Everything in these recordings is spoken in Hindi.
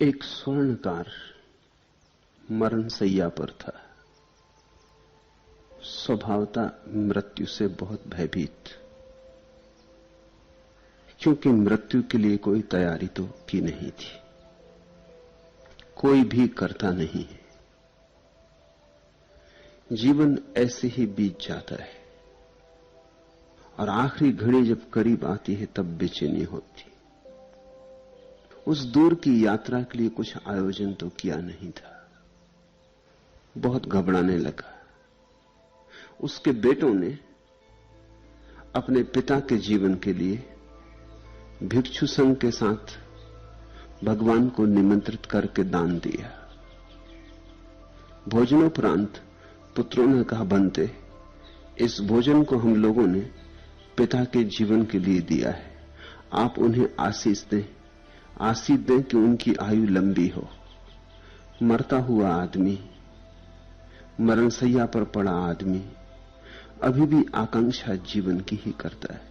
एक स्वर्णकार मरण शैया पर था। स्वभावतः मृत्यु से बहुत भयभीत, क्योंकि मृत्यु के लिए कोई तैयारी तो की नहीं थी, कोई भी करता नहीं है। जीवन ऐसे ही बीत जाता है और आखिरी घड़ी जब करीब आती है तब बेचैनी होती। उस दूर की यात्रा के लिए कुछ आयोजन तो किया नहीं था। बहुत घबराने लगा। उसके बेटों ने अपने पिता के जीवन के लिए भिक्षु संघ के साथ भगवान को निमंत्रित करके दान दिया। भोजनोपरांत पुत्रों ने कहा, बनते, इस भोजन को हम लोगों ने पिता के जीवन के लिए दिया है, आप उन्हें आशीष दें, आशीष दें कि उनकी आयु लंबी हो। मरता हुआ आदमी, मरणशैया पर पड़ा आदमी अभी भी आकांक्षा जीवन की ही करता है।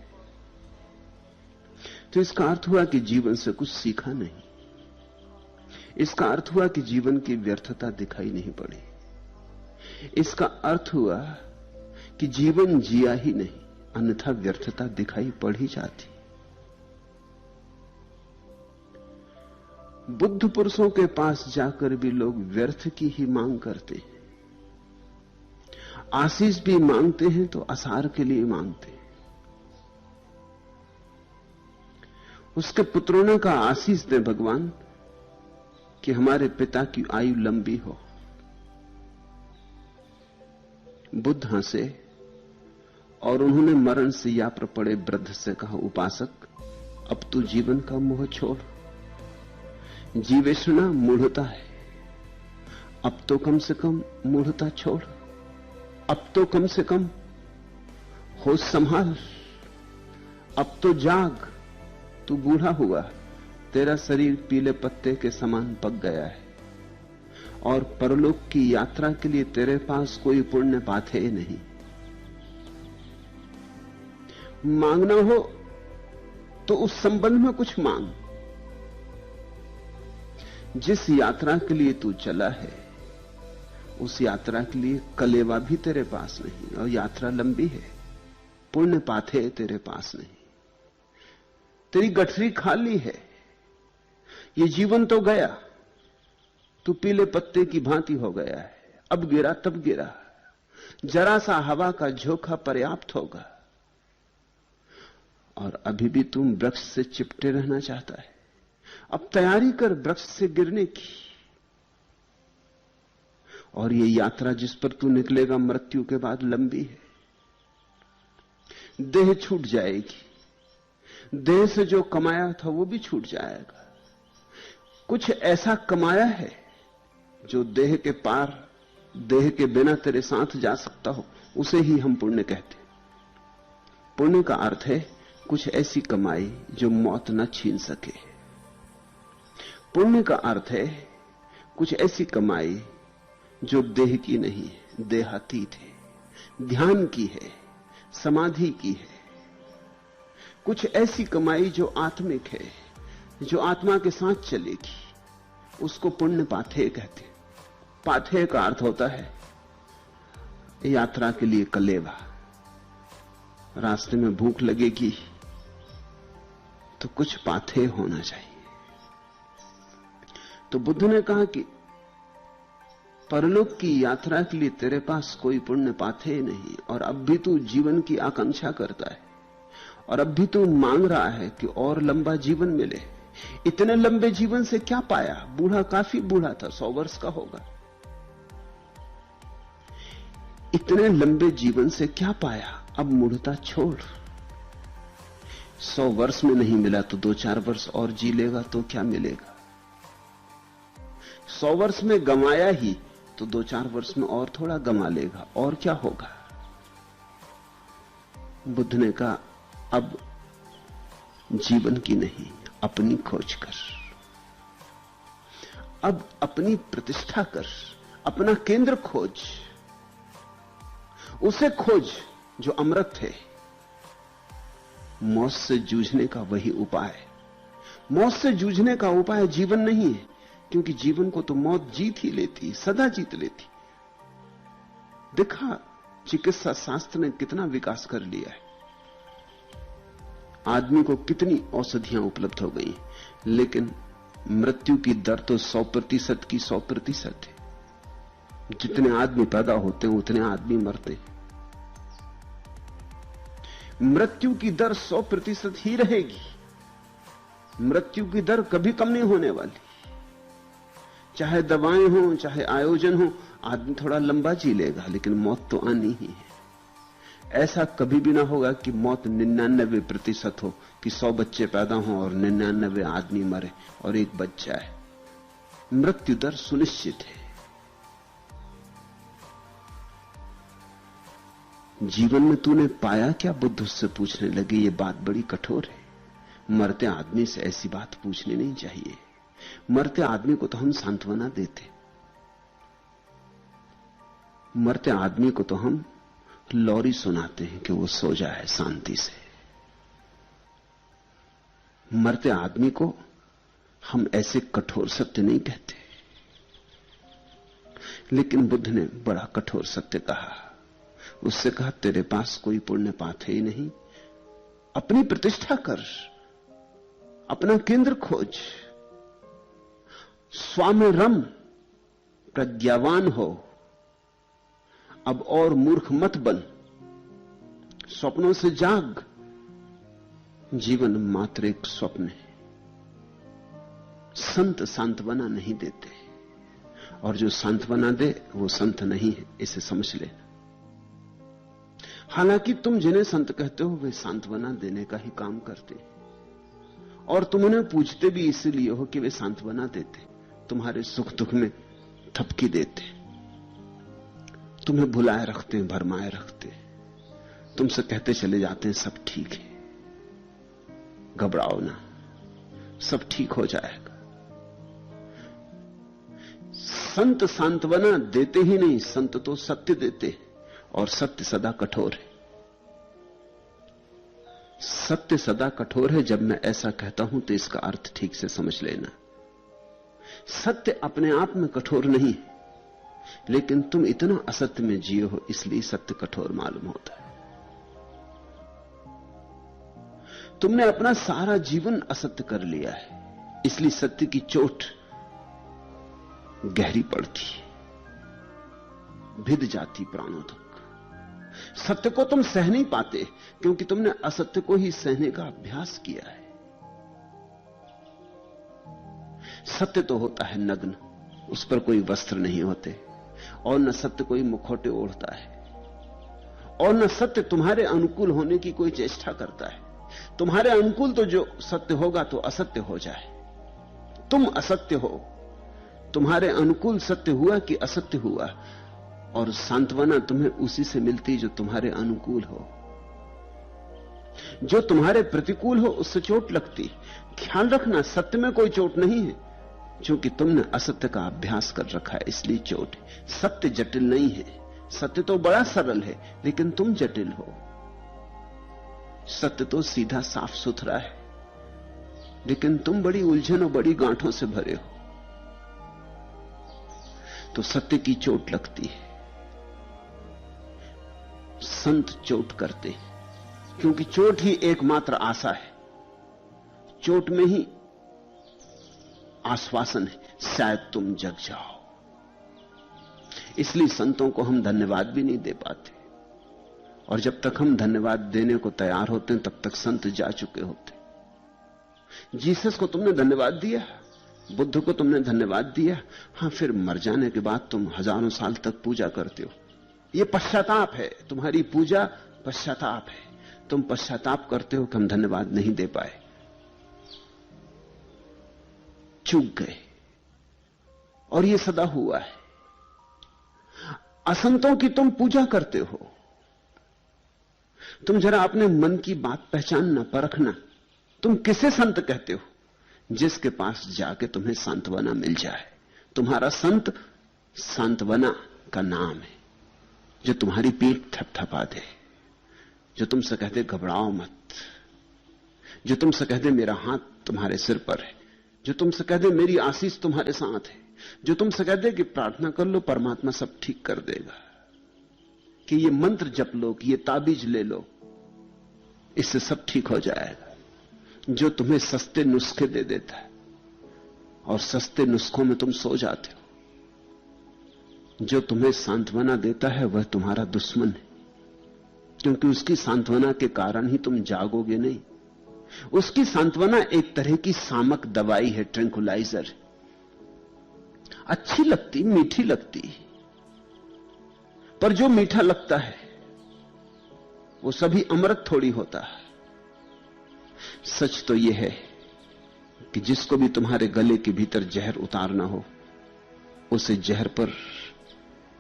तो इसका अर्थ हुआ कि जीवन से कुछ सीखा नहीं। इसका अर्थ हुआ कि जीवन की व्यर्थता दिखाई नहीं पड़ी। इसका अर्थ हुआ कि जीवन जिया ही नहीं, अन्यथा व्यर्थता दिखाई पड़ ही जाती। बुद्ध पुरुषों के पास जाकर भी लोग व्यर्थ की ही मांग करते हैं। आशीष भी मांगते हैं तो आसार के लिए मांगते हैं। उसके पुत्रों ने कहा, आशीष दे भगवान कि हमारे पिता की आयु लंबी हो। बुद्ध हंसे और उन्होंने मरण शैया पर पड़े वृद्ध से कहा, उपासक, अब तू जीवन का मोह छोड़। जीवेषणा मूढ़ता है, अब तो कम से कम मूढ़ता छोड़। अब तो कम से कम होश संभाल। अब तो जाग। तू बूढ़ा हुआ, तेरा शरीर पीले पत्ते के समान पक गया है और परलोक की यात्रा के लिए तेरे पास कोई पुण्य पाथे नहीं। मांगना हो तो उस संबंध में कुछ मांग। जिस यात्रा के लिए तू चला है उस यात्रा के लिए कलेवा भी तेरे पास नहीं, और यात्रा लंबी है। पुण्य पाथे तेरे पास नहीं, तेरी गठरी खाली है। ये जीवन तो गया, तू पीले पत्ते की भांति हो गया है। अब गिरा तब गिरा, जरा सा हवा का झोंका पर्याप्त होगा। और अभी भी तुम वृक्ष से चिपटे रहना चाहता है। अब तैयारी कर वृक्ष से गिरने की। और ये यात्रा जिस पर तू निकलेगा मृत्यु के बाद लंबी है। देह छूट जाएगी, देह से जो कमाया था वो भी छूट जाएगा। कुछ ऐसा कमाया है जो देह के पार, देह के बिना तेरे साथ जा सकता हो, उसे ही हम पुण्य कहते हैं। पुण्य का अर्थ है कुछ ऐसी कमाई जो मौत न छीन सके। पुण्य का अर्थ है कुछ ऐसी कमाई जो देह की नहीं है, देहातीत है, ध्यान की है, समाधि की है। कुछ ऐसी कमाई जो आत्मिक है, जो आत्मा के साथ चलेगी, उसको पुण्य पाथेय कहते हैं। पाथेय का अर्थ होता है यात्रा के लिए कलेवा। रास्ते में भूख लगेगी तो कुछ पाथेय होना चाहिए। तो बुद्ध ने कहा कि परलोक की यात्रा के लिए तेरे पास कोई पुण्य पाथेय नहीं, और अब भी तू जीवन की आकांक्षा करता है, और अब भी तू मांग रहा है कि और लंबा जीवन मिले। इतने लंबे जीवन से क्या पाया? बूढ़ा काफी बूढ़ा था, 100 वर्ष का होगा। इतने लंबे जीवन से क्या पाया? अब मूढ़ता छोड़। 100 वर्ष में नहीं मिला तो 2-4 वर्ष और जी लेगा तो क्या मिलेगा? 100 वर्ष में गंवाया ही तो 2-4 वर्ष में और थोड़ा गंवा लेगा, और क्या होगा? बुद्ध ने कहा, अब जीवन की नहीं, अपनी खोज कर। अब अपनी प्रतिष्ठा कर, अपना केंद्र खोज। उसे खोज जो अमृत है। मौत से जूझने का वही उपाय है। मौत से जूझने का उपाय जीवन नहीं है। क्योंकि जीवन को तो मौत जीत ही लेती, सदा जीत लेती। देखा चिकित्सा शास्त्र ने कितना विकास कर लिया है, आदमी को कितनी औषधियां उपलब्ध हो गई, लेकिन मृत्यु की दर तो 100% की 100% है। जितने आदमी पैदा होते हैं उतने आदमी मरते हैं। मृत्यु की दर 100% ही रहेगी, मृत्यु की दर कभी कम नहीं होने वाली। चाहे दवाएं हो, चाहे आयोजन हो, आदमी थोड़ा लंबा जी लेगा, लेकिन मौत तो आनी ही है। ऐसा कभी भी ना होगा कि मौत 99% हो, कि 100 बच्चे पैदा हों और 99 आदमी मरे और एक बच जाए। मृत्यु दर सुनिश्चित है। जीवन में तूने पाया क्या? बुद्ध उससे पूछने लगे। ये बात बड़ी कठोर है, मरते आदमी से ऐसी बात पूछनी नहीं चाहिए। मरते आदमी को तो हम सांत्वना देते, मरते आदमी को तो हम लोरी सुनाते हैं कि वो सो जाए शांति से। मरते आदमी को हम ऐसे कठोर सत्य नहीं कहते। लेकिन बुद्ध ने बड़ा कठोर सत्य कहा। उससे कहा, तेरे पास कोई पुण्य पाप है ही नहीं, अपनी प्रतिष्ठा कर, अपना केंद्र खोज, स्वामी रम, प्रज्ञावान हो, अब और मूर्ख मत बन, स्वप्नों से जाग। जीवन मात्र एक स्वप्न है। संत सांत्वना नहीं देते, और जो सांत्वना दे वो संत नहीं है, इसे समझ लेना। हालांकि तुम जिन्हें संत कहते हो वे सांत्वना देने का ही काम करते हैं, और तुम उन्हें पूछते भी इसलिए हो कि वे सांत्वना देते, तुम्हारे सुख दुख में थपकी देते, तुम्हें भुलाए रखते हैं, भरमाए रखते हैं, तुमसे कहते चले जाते हैं सब ठीक है, घबराओ ना, सब ठीक हो जाएगा। संत सांत्वना देते ही नहीं, संत तो सत्य देते हैं, और सत्य सदा कठोर है। सत्य सदा कठोर है। जब मैं ऐसा कहता हूं तो इसका अर्थ ठीक से समझ लेना। सत्य अपने आप में कठोर नहीं है, लेकिन तुम इतना असत्य में जिए हो इसलिए सत्य कठोर मालूम होता है। तुमने अपना सारा जीवन असत्य कर लिया है, इसलिए सत्य की चोट गहरी पड़ती है, भिद जाती प्राणों तक। सत्य को तुम सह नहीं पाते क्योंकि तुमने असत्य को ही सहने का अभ्यास किया है। सत्य तो होता है नग्न, उस पर कोई वस्त्र नहीं होते, और न सत्य कोई मुखौटे ओढ़ता है, और न सत्य तुम्हारे अनुकूल होने की कोई चेष्टा करता है। तुम्हारे अनुकूल तो जो सत्य होगा तो असत्य हो जाए, तुम असत्य हो, तुम्हारे अनुकूल सत्य हुआ कि असत्य हुआ, और सांत्वना तुम्हें उसी से मिलती जो तुम्हारे अनुकूल हो। जो तुम्हारे प्रतिकूल हो उससे चोट लगती। ख्याल रखना, सत्य में कोई चोट नहीं है, क्योंकि तुमने असत्य का अभ्यास कर रखा है, इसलिए चोट है। सत्य जटिल नहीं है, सत्य तो बड़ा सरल है, लेकिन तुम जटिल हो। सत्य तो सीधा साफ सुथरा है, लेकिन तुम बड़ी उलझन और बड़ी गांठों से भरे हो, तो सत्य की चोट लगती है। संत चोट करते हैं, क्योंकि चोट ही एकमात्र आशा है, चोट में ही आश्वासन है, शायद तुम जग जाओ। इसलिए संतों को हम धन्यवाद भी नहीं दे पाते, और जब तक हम धन्यवाद देने को तैयार होते हैं तब तक संत जा चुके होते। जीसस को तुमने धन्यवाद दिया, बुद्ध को तुमने धन्यवाद दिया, हां, फिर मर जाने के बाद तुम हजारों साल तक पूजा करते हो। यह पश्चाताप है, तुम्हारी पूजा पश्चाताप है। तुम पश्चाताप करते हो कि हम धन्यवाद नहीं दे पाए, चूक गए, और यह सदा हुआ है। असंतों की तुम पूजा करते हो। तुम जरा अपने मन की बात पहचानना, परखना, तुम किसे संत कहते हो? जिसके पास जाके तुम्हें सांत्वना मिल जाए। तुम्हारा संत सांत्वना का नाम है, जो तुम्हारी पीठ थपथपा दे, जो तुमसे कहते घबराओ मत, जो तुमसे कहते मेरा हाथ तुम्हारे सिर पर है, जो तुमसे कह दे मेरी आशीष तुम्हारे साथ है, जो तुमसे कह दे कि प्रार्थना कर लो परमात्मा सब ठीक कर देगा, कि ये मंत्र जप लो, कि ये ताबीज ले लो, इससे सब ठीक हो जाएगा, जो तुम्हें सस्ते नुस्खे दे देता है और सस्ते नुस्खों में तुम सो जाते हो, जो तुम्हें सांत्वना देता है वह तुम्हारा दुश्मन है, क्योंकि उसकी सांत्वना के कारण ही तुम जागोगे नहीं। उसकी सांत्वना एक तरह की सामक दवाई है, ट्रैंकुलाइजर। अच्छी लगती, मीठी लगती, पर जो मीठा लगता है वो सभी अमृत थोड़ी होता है। सच तो यह है कि जिसको भी तुम्हारे गले के भीतर जहर उतारना हो, उसे जहर पर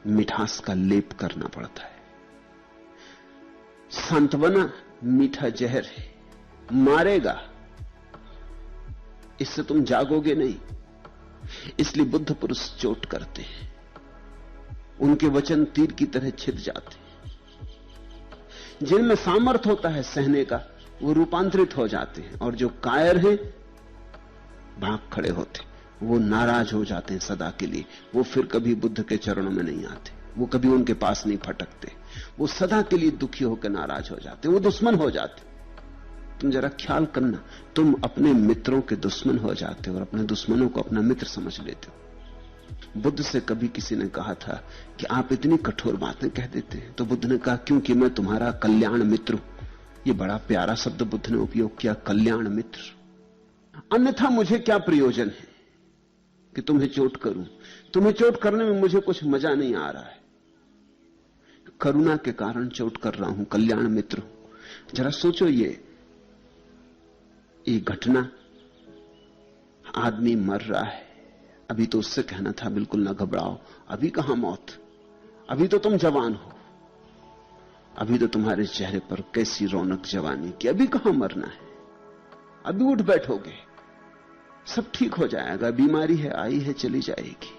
मिठास का लेप करना पड़ता है। सांत्वना मीठा जहर है, मारेगा, इससे तुम जागोगे नहीं। इसलिए बुद्ध पुरुष चोट करते हैं, उनके वचन तीर की तरह छिद जाते हैं। जिनमें सामर्थ्य होता है सहने का, वो रूपांतरित हो जाते हैं, और जो कायर हैं भाग खड़े होते, वो नाराज हो जाते हैं सदा के लिए। वो फिर कभी बुद्ध के चरणों में नहीं आते, वो कभी उनके पास नहीं फटकते, वो सदा के लिए दुखी होकर नाराज हो जाते, वो दुश्मन हो जाते। तुम जरा ख्याल करना, तुम अपने मित्रों के दुश्मन हो जाते हो और अपने दुश्मनों को अपना मित्र समझ लेते हो। बुद्ध से कभी किसी ने कहा था कि आप इतनी कठोर बातें कह देते हैं, तो बुद्ध ने कहा क्योंकि मैं तुम्हारा कल्याण मित्र हूं। ये बड़ा प्यारा शब्द बुद्ध ने उपयोग किया, कल्याण मित्र। अन्यथा मुझे क्या प्रयोजन है कि तुम्हें चोट करूं? तुम्हें चोट करने में मुझे कुछ मजा नहीं आ रहा है, करुणा के कारण चोट कर रहा हूं, कल्याण मित्र हूं। जरा सोचो, ये घटना, आदमी मर रहा है, अभी तो उससे कहना था बिल्कुल ना घबराओ, अभी कहां मौत, अभी तो तुम जवान हो, अभी तो तुम्हारे चेहरे पर कैसी रौनक जवानी की, अभी कहां मरना है, अभी उठ बैठोगे, सब ठीक हो जाएगा, बीमारी है आई है चली जाएगी,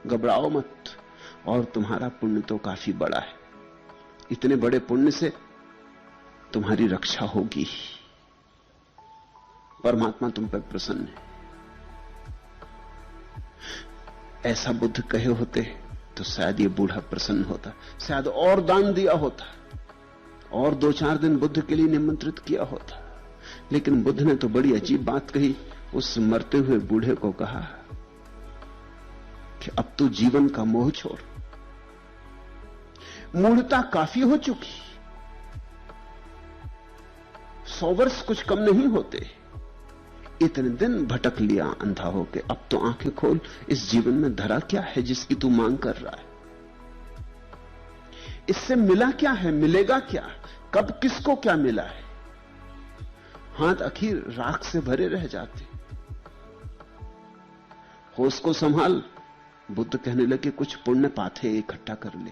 घबराओ मत। और तुम्हारा पुण्य तो काफी बड़ा है, इतने बड़े पुण्य से तुम्हारी रक्षा होगी, परमात्मा तुम पर प्रसन्न है। ऐसा बुद्ध कहे होते तो शायद ये बूढ़ा प्रसन्न होता, शायद और दान दिया होता, और 2-4 दिन बुद्ध के लिए निमंत्रित किया होता। लेकिन बुद्ध ने तो बड़ी अजीब बात कही, उस मरते हुए बूढ़े को कहा कि अब तू जीवन का मोह छोड़, मूढ़ता काफी हो चुकी, 100 वर्ष कुछ कम नहीं होते, इतने दिन भटक लिया अंधा होके, अब तो आंखें खोल, इस जीवन में धरा क्या है जिसकी तू मांग कर रहा है? इससे मिला क्या है, मिलेगा क्या, कब किसको क्या मिला है? हाथ आखिर राख से भरे रह जाते। होश को संभाल। बुद्ध कहने लगे कुछ पुण्य पाथे इकट्ठा कर ले,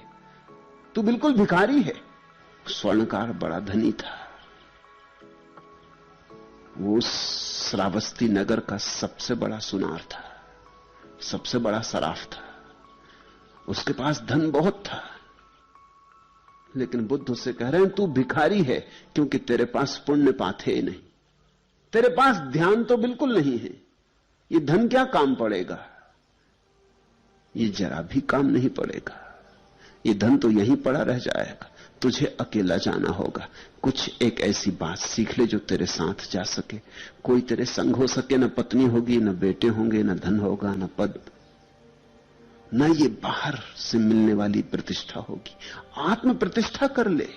तू बिल्कुल भिखारी है। स्वर्णकार बड़ा धनी था, वो श्रावस्ती नगर का सबसे बड़ा सुनार था, सबसे बड़ा सराफ था, उसके पास धन बहुत था। लेकिन बुद्ध उससे कह रहे हैं तू भिखारी है, क्योंकि तेरे पास पुण्य पाथे नहीं, तेरे पास ध्यान तो बिल्कुल नहीं है। ये धन क्या काम पड़ेगा, ये जरा भी काम नहीं पड़ेगा, ये धन तो यहीं पड़ा रह जाएगा। तुझे अकेला जाना होगा, कुछ एक ऐसी बात सीख ले जो तेरे साथ जा सके, कोई तेरे संग हो सके, न पत्नी होगी, न बेटे होंगे, न धन होगा, न पद, न ये बाहर से मिलने वाली प्रतिष्ठा होगी। आत्म प्रतिष्ठा कर ले,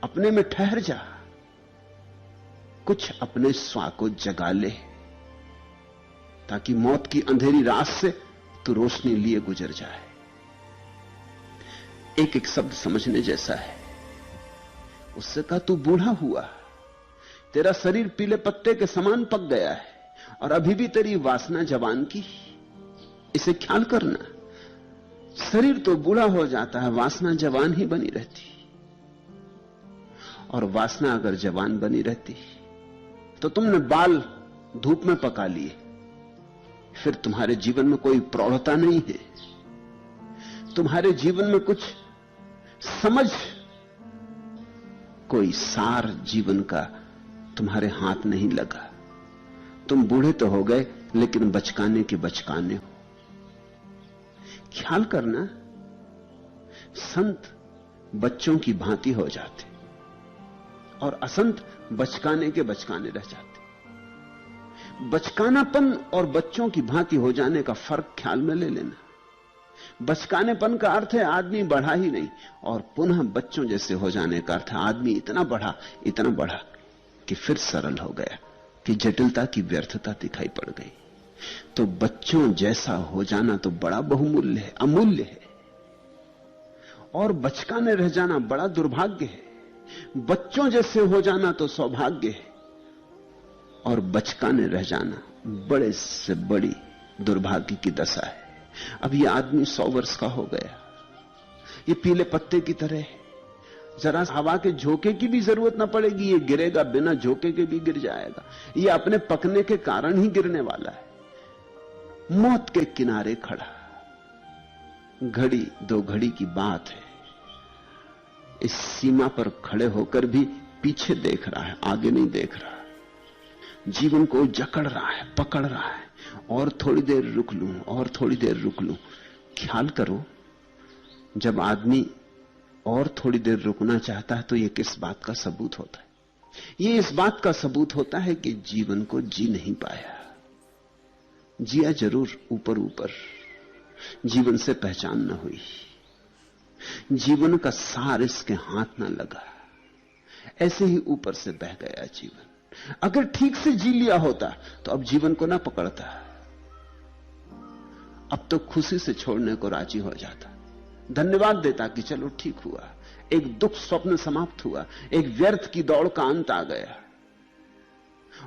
अपने में ठहर जा, कुछ अपने स्वा को जगा ले, ताकि मौत की अंधेरी रात से तू रोशनी लिए गुजर जाए। एक एक शब्द समझने जैसा है। उससे कहा तू बूढ़ा हुआ, तेरा शरीर पीले पत्ते के समान पक गया है, और अभी भी तेरी वासना जवान की, इसे ख्याल करना। शरीर तो बूढ़ा हो जाता है, वासना जवान ही बनी रहती, और वासना अगर जवान बनी रहती तो तुमने बाल धूप में पका लिए, फिर तुम्हारे जीवन में कोई प्रौढ़ता नहीं है, तुम्हारे जीवन में कुछ समझ, कोई सार जीवन का तुम्हारे हाथ नहीं लगा। तुम बूढ़े तो हो गए, लेकिन बचकाने के बचकाने हो। ख्याल करना, संत बच्चों की भांति हो जाते और असंत बचकाने के बचकाने रह जाते। बचकानापन और बच्चों की भांति हो जाने का फर्क ख्याल में ले लेना। बचकानेपन का अर्थ है आदमी बढ़ा ही नहीं, और पुनः बच्चों जैसे हो जाने का अर्थ है आदमी इतना बढ़ा कि फिर सरल हो गया, कि जटिलता की व्यर्थता दिखाई पड़ गई। तो बच्चों जैसा हो जाना तो बड़ा बहुमूल्य है, अमूल्य है, और बचकाने रह जाना बड़ा दुर्भाग्य है। बच्चों जैसे हो जाना तो सौभाग्य है, और बचकाने रह जाना बड़े से बड़ी दुर्भाग्य की दशा है। अब ये आदमी 100 वर्ष का हो गया, ये पीले पत्ते की तरह है, जरा हवा के झोंके की भी जरूरत ना पड़ेगी, ये गिरेगा, बिना झोंके के भी गिर जाएगा। ये अपने पकने के कारण ही गिरने वाला है। मौत के किनारे खड़ा, घड़ी 2 घड़ी की बात है, इस सीमा पर खड़े होकर भी पीछे देख रहा है, आगे नहीं देख रहा। जीवन को जकड़ रहा है, पकड़ रहा है, और थोड़ी देर रुक लूं, और थोड़ी देर रुक लूं। ख्याल करो, जब आदमी और थोड़ी देर रुकना चाहता है तो यह किस बात का सबूत होता है? यह इस बात का सबूत होता है कि जीवन को जी नहीं पाया। जिया जरूर ऊपर ऊपर, जीवन से पहचान न हुई, जीवन का सार इसके हाथ न लगा, ऐसे ही ऊपर से बह गया जीवन। अगर ठीक से जी लिया होता तो अब जीवन को ना पकड़ता, अब तो खुशी से छोड़ने को राजी हो जाता, धन्यवाद देता कि चलो ठीक हुआ, एक दुख स्वप्न समाप्त हुआ, एक व्यर्थ की दौड़ का अंत आ गया।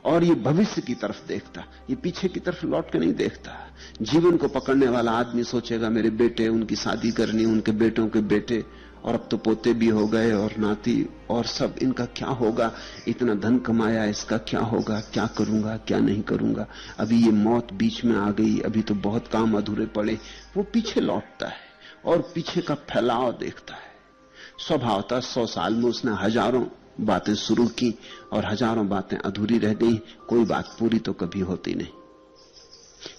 और ये भविष्य की तरफ देखता, ये पीछे की तरफ लौट के नहीं देखता। जीवन को पकड़ने वाला आदमी सोचेगा मेरे बेटे, उनकी शादी करनी, उनके बेटों के बेटे, और अब तो पोते भी हो गए और नाती, और सब, इनका क्या होगा? इतना धन कमाया, इसका क्या होगा? क्या करूंगा, क्या नहीं करूंगा? अभी ये मौत बीच में आ गई, अभी तो बहुत काम अधूरे पड़े। वो पीछे लौटता है और पीछे का फैलाव देखता है। स्वभावतः 100 साल में उसने हजारों बातें शुरू की और हजारों बातें अधूरी रह गई। कोई बात पूरी तो कभी होती नहीं,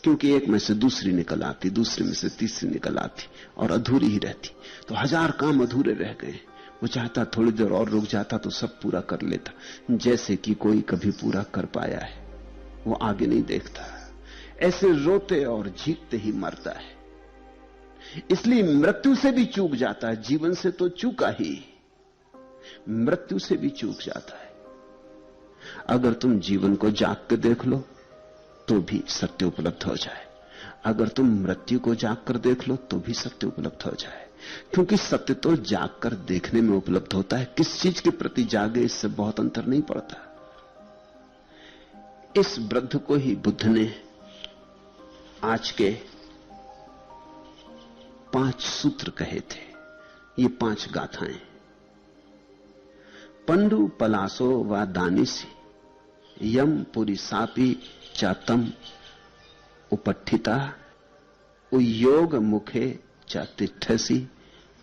क्योंकि एक में से दूसरी निकल आती, दूसरे में से तीसरी निकल आती, और अधूरी ही रहती। तो 1000 काम अधूरे रह गए। वो चाहता थोड़ी देर और रुक जाता तो सब पूरा कर लेता, जैसे कि कोई कभी पूरा कर पाया है। वो आगे नहीं देखता, ऐसे रोते और जीतते ही मरता है। इसलिए मृत्यु से भी चूक जाता है, जीवन से तो चूका ही, मृत्यु से भी चूक जाता है। अगर तुम जीवन को जाग के देख लो तो भी सत्य उपलब्ध हो जाए, अगर तुम मृत्यु को जाग कर देख लो तो भी सत्य उपलब्ध हो जाए, क्योंकि सत्य तो जाग कर देखने में उपलब्ध होता है। किस चीज के प्रति जागे, इससे बहुत अंतर नहीं पड़ता। इस वृद्ध को ही बुद्ध ने आज के 5 सूत्र कहे थे, ये 5 गाथाएं। पंडु पलासो व दानिसी यम पुरी सापी चातम उपठिता उयोग मुखे चातिठसी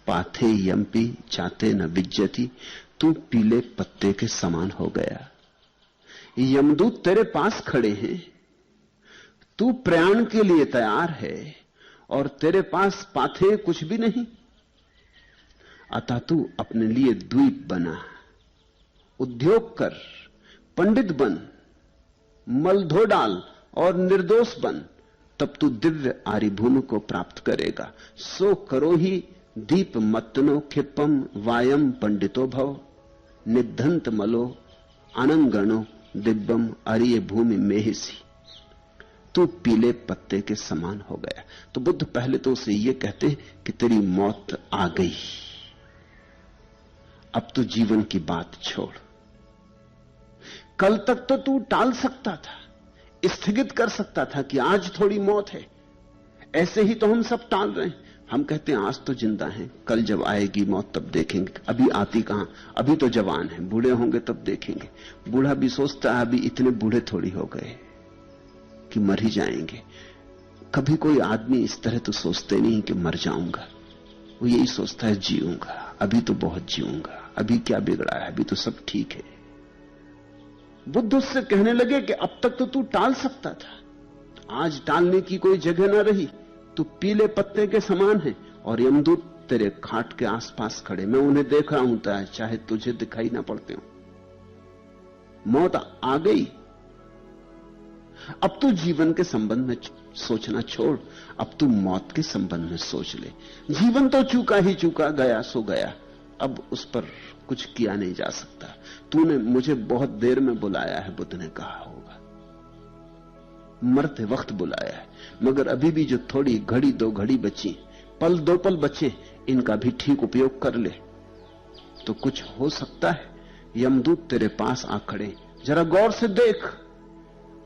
पाथे यम्पी चाते न विज्जति। तू पीले पत्ते के समान हो गया, यमदूत तेरे पास खड़े हैं, तू प्रयाण के लिए तैयार है और तेरे पास पाथे कुछ भी नहीं। अतः तू अपने लिए द्वीप बना, उद्योग कर, पंडित बन, मल धो डाल और निर्दोष बन, तब तू दिव्य आरिभूमि को प्राप्त करेगा। सो करो ही दीप मत्तनो क्षिपम वायम पंडितो भव, निधंत मलो अनंगणो दिव्यम अरिय भूमि मेहिसी। तू पीले पत्ते के समान हो गया। तो बुद्ध पहले तो उसे यह कहते कि तेरी मौत आ गई, अब तू जीवन की बात छोड़। कल तक तो तू टाल सकता था, स्थगित कर सकता था कि आज थोड़ी मौत है। ऐसे ही तो हम सब टाल रहे हैं। हम कहते हैं आज तो जिंदा हैं, कल जब आएगी मौत तब देखेंगे। अभी आती कहां, अभी तो जवान हैं, बूढ़े होंगे तब देखेंगे। बूढ़ा भी सोचता है अभी इतने बूढ़े थोड़ी हो गए कि मर ही जाएंगे। कभी कोई आदमी इस तरह तो सोचते नहीं कि मर जाऊंगा, वो यही सोचता है जीऊंगा, अभी तो बहुत जीऊंगा, अभी क्या बिगड़ा है, अभी तो सब ठीक है। बुद्ध उससे कहने लगे कि अब तक तो तू टाल सकता था, आज टालने की कोई जगह ना रही। तू पीले पत्ते के समान है और यमदूत तेरे खाट के आसपास खड़े, मैं उन्हें देख रहा हूं, चाहे तुझे दिखाई ना पड़ते हो। मौत आ गई। अब तू जीवन के संबंध में सोचना छोड़, अब तू मौत के संबंध में सोच ले। जीवन तो चूका ही चूका, गया सो गया, अब उस पर कुछ किया नहीं जा सकता। तूने मुझे बहुत देर में बुलाया है, बुद्ध ने कहा होगा, मरते वक्त बुलाया है, मगर अभी भी जो थोड़ी घड़ी दो घड़ी बची, पल दो पल बचे, इनका भी ठीक उपयोग कर ले तो कुछ हो सकता है। यमदूत तेरे पास आ खड़े, जरा गौर से देख,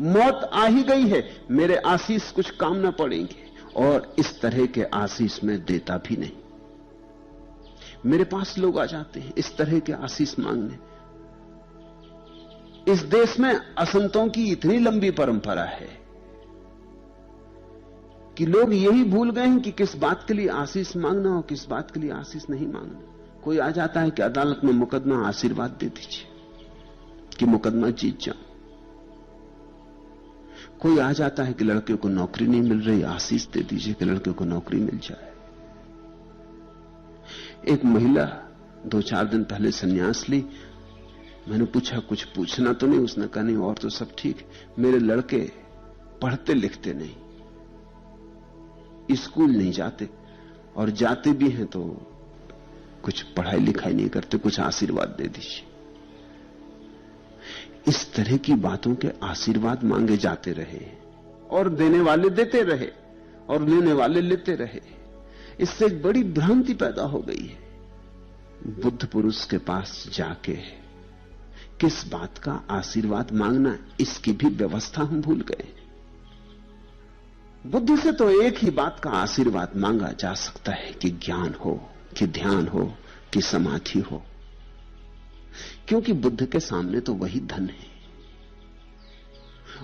मौत आ ही गई है, मेरे आशीष कुछ काम ना पड़ेंगे, और इस तरह के आशीष में देता भी नहीं। मेरे पास लोग आ जाते हैं इस तरह के आशीष मांगने। इस देश में असंतों की इतनी लंबी परंपरा है कि लोग यही भूल गए हैं कि किस बात के लिए आशीष मांगना और किस बात के लिए आशीष नहीं मांगना। कोई आ जाता है कि अदालत में मुकदमा, आशीर्वाद दे दीजिए कि मुकदमा जीत जाऊं। कोई आ जाता है कि लड़के को नौकरी नहीं मिल रही, आशीष दे दीजिए कि लड़के को नौकरी मिल जाए। एक महिला 2-4 दिन पहले संन्यास ली। मैंने पूछा कुछ पूछना तो नहीं? उसने कहा नहीं, और तो सब ठीक, मेरे लड़के पढ़ते लिखते नहीं, स्कूल नहीं जाते, और जाते भी हैं तो कुछ पढ़ाई लिखाई नहीं करते, कुछ आशीर्वाद दे दीजिए। इस तरह की बातों के आशीर्वाद मांगे जाते रहे और देने वाले देते रहे और लेने वाले लेते रहे। इससे एक बड़ी भ्रांति पैदा हो गई है। बुद्ध पुरुष के पास जाके किस बात का आशीर्वाद मांगना, इसकी भी व्यवस्था हम भूल गए। बुद्ध से तो एक ही बात का आशीर्वाद मांगा जा सकता है कि ज्ञान हो, कि ध्यान हो, कि समाधि हो, क्योंकि बुद्ध के सामने तो वही धन है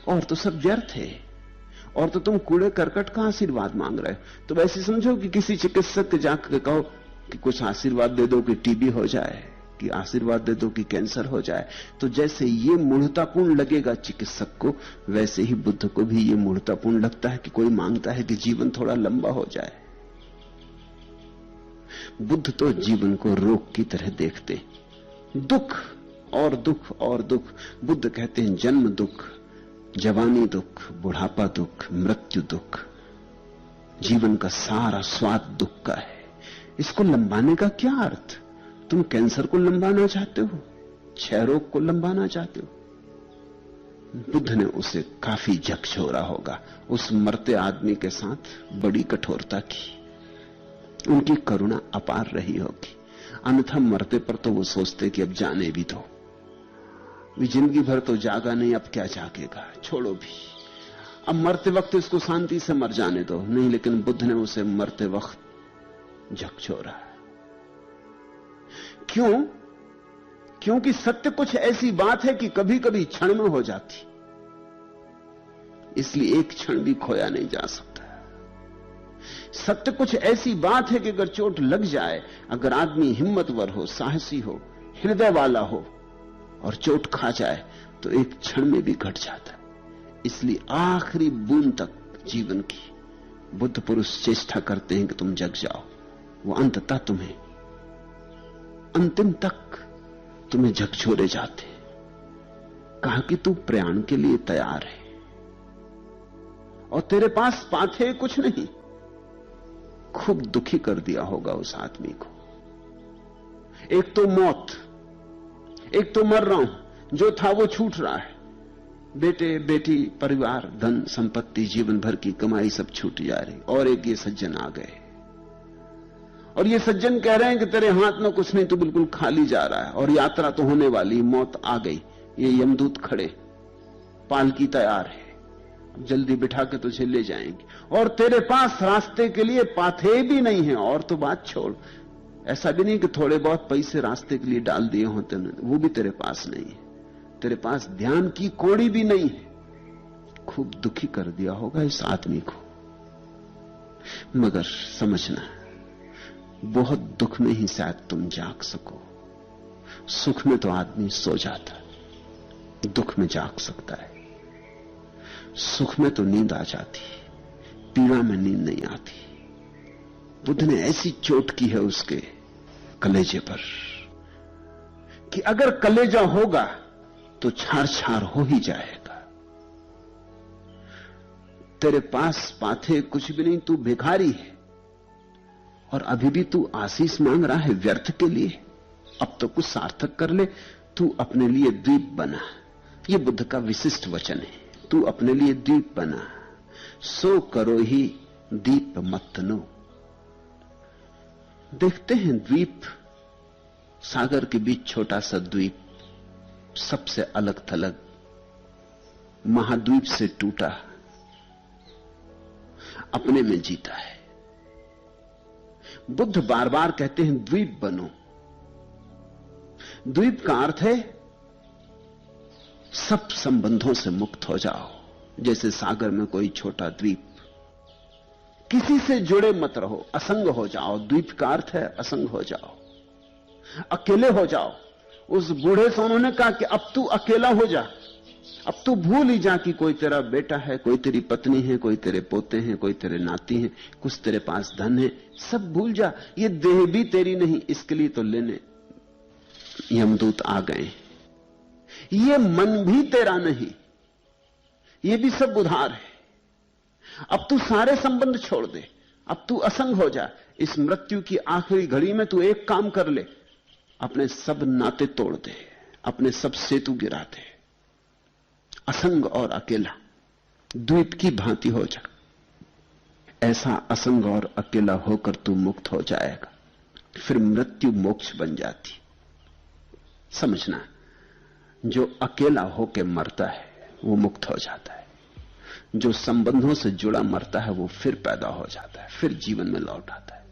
और तो सब व्यर्थ है। और तो तुम कूड़े करकट का आशीर्वाद मांग रहे हो। तो वैसे समझो कि किसी चिकित्सक के जाकर कहो कि कुछ आशीर्वाद दे दो कि टीबी हो जाए, कि आशीर्वाद दे दो कि कैंसर हो जाए, तो जैसे ये मूढ़तापूर्ण लगेगा चिकित्सक को, वैसे ही बुद्ध को भी ये मूढ़तापूर्ण लगता है कि कोई मांगता है कि जीवन थोड़ा लंबा हो जाए। बुद्ध तो जीवन को रोग की तरह देखते, दुख और दुख और दुख। बुद्ध कहते हैं जन्म दुख, जवानी दुख, बुढ़ापा दुख, मृत्यु दुख। जीवन का सारा स्वाद दुख का है। इसको लंबाने का क्या अर्थ? तुम कैंसर को लंबाना चाहते हो, क्षय रोग को लंबाना चाहते हो। बुद्ध ने उसे काफी झकझोरा होगा, उस मरते आदमी के साथ बड़ी कठोरता की। उनकी करुणा अपार रही होगी, अन्यथा मरते पर तो वो सोचते कि अब जाने भी दो, जिंदगी भर तो जागा नहीं, अब क्या जागेगा, छोड़ो भी, अब मरते वक्त इसको शांति से मर जाने दो। नहीं, लेकिन बुद्ध ने उसे मरते वक्त झकझोरा। क्यों? क्योंकि सत्य कुछ ऐसी बात है कि कभी कभी क्षण में हो जाती, इसलिए एक क्षण भी खोया नहीं जा सकता। सत्य कुछ ऐसी बात है कि अगर चोट लग जाए, अगर आदमी हिम्मतवर हो, साहसी हो, हृदय वाला हो और चोट खा जाए तो एक क्षण में भी घट जाता है। इसलिए आखिरी बूंद तक जीवन की बुद्ध पुरुष चेष्टा करते हैं कि तुम जग जाओ। वो अंततः तुम्हें, अंतिम तक तुम्हें झकझोरे जाते। कहा कि तू प्रयाण के लिए तैयार है और तेरे पास पाथे कुछ नहीं। खूब दुखी कर दिया होगा उस आदमी को। एक तो मौत, एक तो मर रहा हूं, जो था वो छूट रहा है, बेटे बेटी, परिवार, धन संपत्ति, जीवन भर की कमाई सब छूट जा रही। और एक ये सज्जन आ गए और ये सज्जन कह रहे हैं कि तेरे हाथ में कुछ नहीं, तो बिल्कुल खाली जा रहा है और यात्रा तो होने वाली, मौत आ गई। ये यमदूत खड़े, पालकी तैयार है, जल्दी बिठा के तुझे ले जाएंगे और तेरे पास रास्ते के लिए पाथे भी नहीं है। और तो बात छोड़, ऐसा भी नहीं कि थोड़े बहुत पैसे रास्ते के लिए डाल दिए होते, वो भी तेरे पास नहीं है। तेरे पास ध्यान की कौड़ी भी नहीं है। खूब दुखी कर दिया होगा इस आदमी को। मगर समझना, बहुत दुख में ही शायद तुम जाग सको। सुख में तो आदमी सो जाता, दुख में जाग सकता है। सुख में तो नींद आ जाती, पीड़ा में नींद नहीं आती। बुद्ध ने ऐसी चोट की है उसके कलेजे पर कि अगर कलेजा होगा तो छार छार हो ही जाएगा। तेरे पास पाथे कुछ भी नहीं, तू भिखारी है और अभी भी तू आशीष मांग रहा है व्यर्थ के लिए। अब तो कुछ सार्थक कर ले, तू अपने लिए द्वीप बना। यह बुद्ध का विशिष्ट वचन है, तू अपने लिए द्वीप बना। सो करो ही दीप मत्तनो। देखते हैं द्वीप, सागर के बीच छोटा सा द्वीप, सबसे अलग थलग, महाद्वीप से टूटा, अपने में जीता है। बुद्ध बार बार कहते हैं द्वीप बनो। द्वीप का अर्थ है सब संबंधों से मुक्त हो जाओ। जैसे सागर में कोई छोटा द्वीप, किसी से जुड़े मत रहो, असंग हो जाओ। द्वीप का अर्थ है असंग हो जाओ, अकेले हो जाओ। उस बूढ़े से उन्होंने कहा कि अब तू अकेला हो जा, अब तू भूल ही जा कि कोई तेरा बेटा है, कोई तेरी पत्नी है, कोई तेरे पोते हैं, कोई तेरे नाती हैं, कुछ तेरे पास धन है, सब भूल जा। ये देह भी तेरी नहीं, इसके लिए तो लेने यमदूत आ गए। ये मन भी तेरा नहीं, ये भी सब उधार है। अब तू सारे संबंध छोड़ दे, अब तू असंग हो जा। इस मृत्यु की आखिरी घड़ी में तू एक काम कर ले, अपने सब नाते तोड़ दे, अपने सब सेतु गिरा दे। असंग और अकेला द्वीप की भांति हो जा। ऐसा असंग और अकेला होकर तू मुक्त हो जाएगा। फिर मृत्यु मोक्ष बन जाती। समझना, जो अकेला होकर मरता है वो मुक्त हो जाता है। जो संबंधों से जुड़ा मरता है वो फिर पैदा हो जाता है, फिर जीवन में लौट आता है।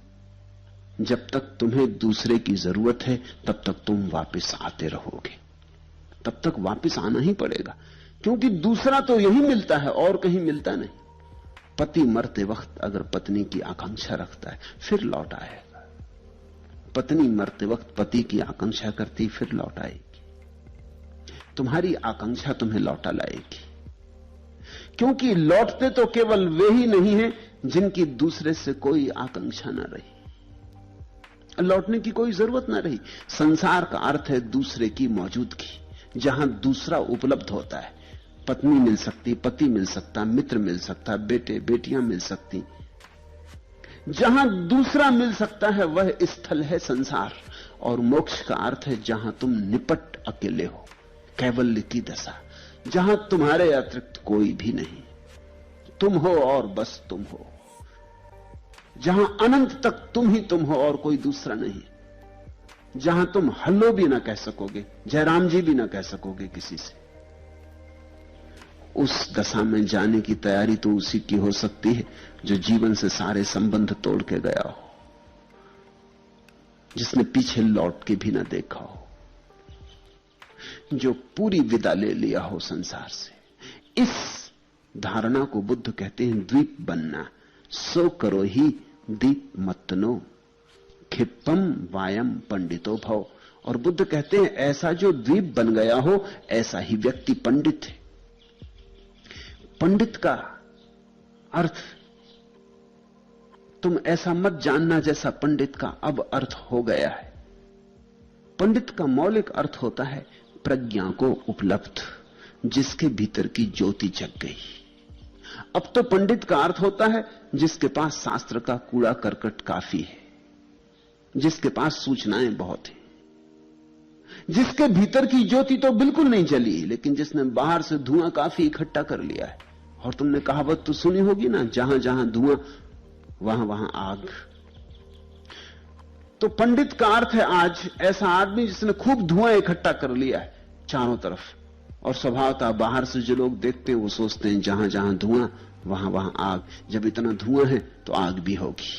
जब तक तुम्हें दूसरे की जरूरत है तब तक तुम वापस आते रहोगे, तब तक वापस आना ही पड़ेगा, क्योंकि दूसरा तो यही मिलता है और कहीं मिलता नहीं। पति मरते वक्त अगर पत्नी की आकांक्षा रखता है फिर लौट आएगा, पत्नी मरते वक्त पति की आकांक्षा करती फिर लौट आएगी। तुम्हारी आकांक्षा तुम्हें लौटा लाएगी, क्योंकि लौटते तो केवल वे ही नहीं हैं जिनकी दूसरे से कोई आकांक्षा ना रही, लौटने की कोई जरूरत ना रही। संसार का अर्थ है दूसरे की मौजूदगी, जहां दूसरा उपलब्ध होता है। पत्नी मिल सकती, पति मिल सकता, मित्र मिल सकता, बेटे बेटियां मिल सकती। जहां दूसरा मिल सकता है वह स्थल है संसार। और मोक्ष का अर्थ है जहां तुम निपट अकेले हो, कैवल्य की दशा, जहां तुम्हारे अतिरिक्त कोई भी नहीं, तुम हो और बस तुम हो, जहां अनंत तक तुम ही तुम हो और कोई दूसरा नहीं, जहां तुम हल्लो भी ना कह सकोगे, जयराम जी भी ना कह सकोगे किसी से। उस दशा में जाने की तैयारी तो उसी की हो सकती है जो जीवन से सारे संबंध तोड़ के गया हो, जिसने पीछे लौट के भी ना देखा हो, जो पूरी विदा ले लिया हो संसार से। इस धारणा को बुद्ध कहते हैं द्वीप बनना। सो करो ही दीप मत्तनो क्षिप्पम वायम पंडितो भव। और बुद्ध कहते हैं ऐसा जो द्वीप बन गया हो ऐसा ही व्यक्ति पंडित है। पंडित का अर्थ तुम ऐसा मत जानना जैसा पंडित का अब अर्थ हो गया है। पंडित का मौलिक अर्थ होता है प्रज्ञा को उपलब्ध, जिसके भीतर की ज्योति जग गई। अब तो पंडित का अर्थ होता है जिसके पास शास्त्र का कूड़ा करकट काफी है, जिसके पास सूचनाएं बहुत हैं, जिसके भीतर की ज्योति तो बिल्कुल नहीं जली, लेकिन जिसने बाहर से धुआं काफी इकट्ठा कर लिया है। और तुमने कहावत तो सुनी होगी ना, जहां जहां धुआं वहां वहां आग। तो पंडित का अर्थ है आज ऐसा आदमी जिसने खूब धुआं इकट्ठा कर लिया है चारों तरफ, और स्वभावतः बाहर से जो लोग देखते हैं वो सोचते हैं जहां जहां धुआं वहां वहां आग। जब इतना धुआं है तो आग भी होगी।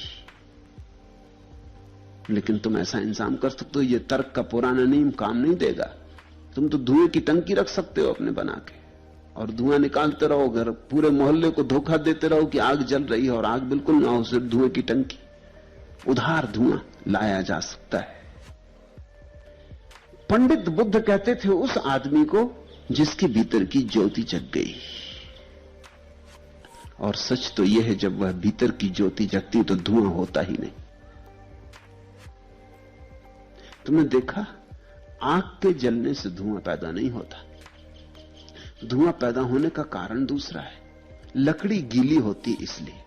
लेकिन तुम ऐसा इंतजाम कर सकते हो, ये तर्क का पुराना नियम काम नहीं देगा। तुम तो धुएं की टंकी रख सकते हो अपने बना के, और धुआं निकालते रहो, घर पूरे मोहल्ले को धोखा देते रहो कि आग जल रही है, और आग बिल्कुल ना हो, सिर्फ धुएं की टंकी। उधार धुआं लाया जा सकता है। पंडित बुद्ध कहते थे उस आदमी को जिसके भीतर की ज्योति जग गई। और सच तो यह है, जब वह भीतर की ज्योति जगती तो धुआं होता ही नहीं। तुमने देखा, आग के जलने से धुआं पैदा नहीं होता। धुआं पैदा होने का कारण दूसरा है। लकड़ी गीली होती इसलिए।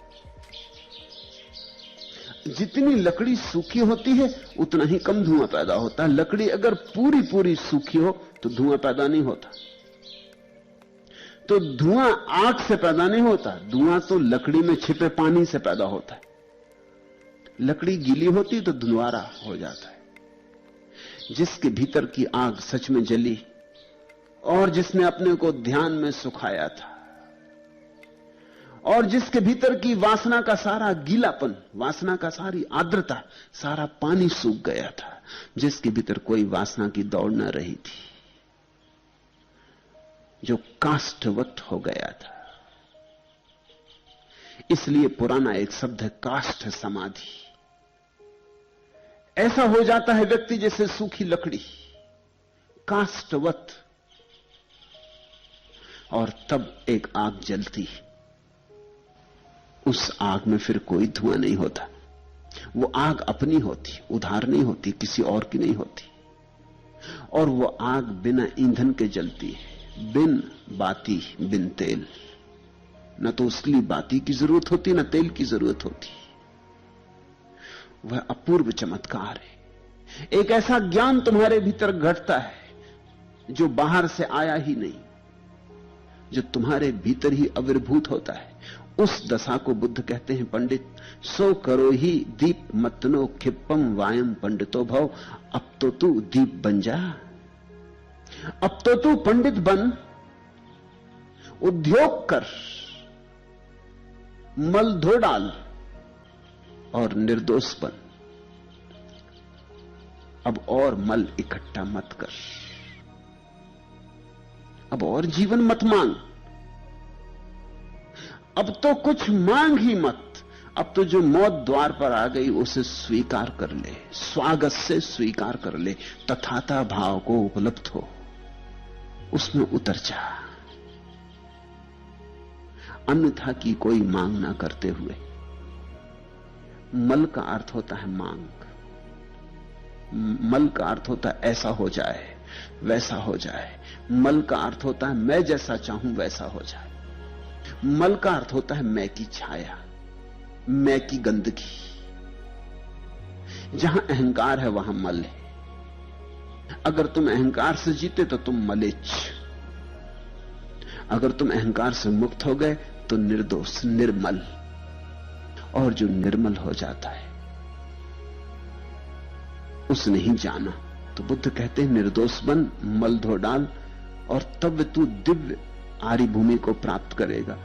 जितनी लकड़ी सूखी होती है उतना ही कम धुआं पैदा होता है। लकड़ी अगर पूरी पूरी सूखी हो तो धुआं पैदा नहीं होता। तो धुआं आग से पैदा नहीं होता, धुआं तो लकड़ी में छिपे पानी से पैदा होता है। लकड़ी गीली होती तो धुआंरा हो जाता है। जिसके भीतर की आग सच में जली और जिसने अपने को ध्यान में सुखाया था और जिसके भीतर की वासना का सारा गीलापन, वासना का सारी आर्द्रता, सारा पानी सूख गया था, जिसके भीतर कोई वासना की दौड़ न रही थी, जो काष्ठवत हो गया था। इसलिए पुराना एक शब्द है काष्ठ समाधि। ऐसा हो जाता है व्यक्ति जैसे सूखी लकड़ी, काष्ठवत, और तब एक आग जलती। उस आग में फिर कोई धुआं नहीं होता। वो आग अपनी होती, उधार नहीं होती, किसी और की नहीं होती। और वो आग बिना ईंधन के जलती है, बिन बाती बिन तेल। न तो उसके लिए बाती की जरूरत होती, न तेल की जरूरत होती। वह अपूर्व चमत्कार है। एक ऐसा ज्ञान तुम्हारे भीतर घटता है जो बाहर से आया ही नहीं, जो तुम्हारे भीतर ही आविर्भूत होता है। उस दशा को बुद्ध कहते हैं, पंडित सो करो ही दीप मतनो खिप्पम वायम पंडितो भव। अब तो तू दीप बन जा, अब तो तू पंडित बन, उद्योग कर, मल धो डाल और निर्दोष बन। अब और मल इकट्ठा मत कर, अब और जीवन मत मांग, अब तो कुछ मांग ही मत। अब तो जो मौत द्वार पर आ गई उसे स्वीकार कर ले, स्वागत से स्वीकार कर ले, तथाता भाव को उपलब्ध हो, उसमें उतर जा। अन्यथा की कोई मांग ना करते हुए। मल का अर्थ होता है मांग, मल का अर्थ होता है ऐसा हो जाए, वैसा हो जाए। मल का अर्थ होता है मैं जैसा चाहूं वैसा हो जाए। मल का अर्थ होता है मैं की छाया, मैं की गंदगी। जहां अहंकार है वहां मल है। अगर तुम अहंकार से जीते तो तुम मलेच्छ, अगर तुम अहंकार से मुक्त हो गए तो निर्दोष, निर्मल। और जो निर्मल हो जाता है उसने ही जाना। तो बुद्ध कहते हैं निर्दोष बन, मल धो डाल, और तब तू दिव्य आर्य भूमि को प्राप्त करेगा।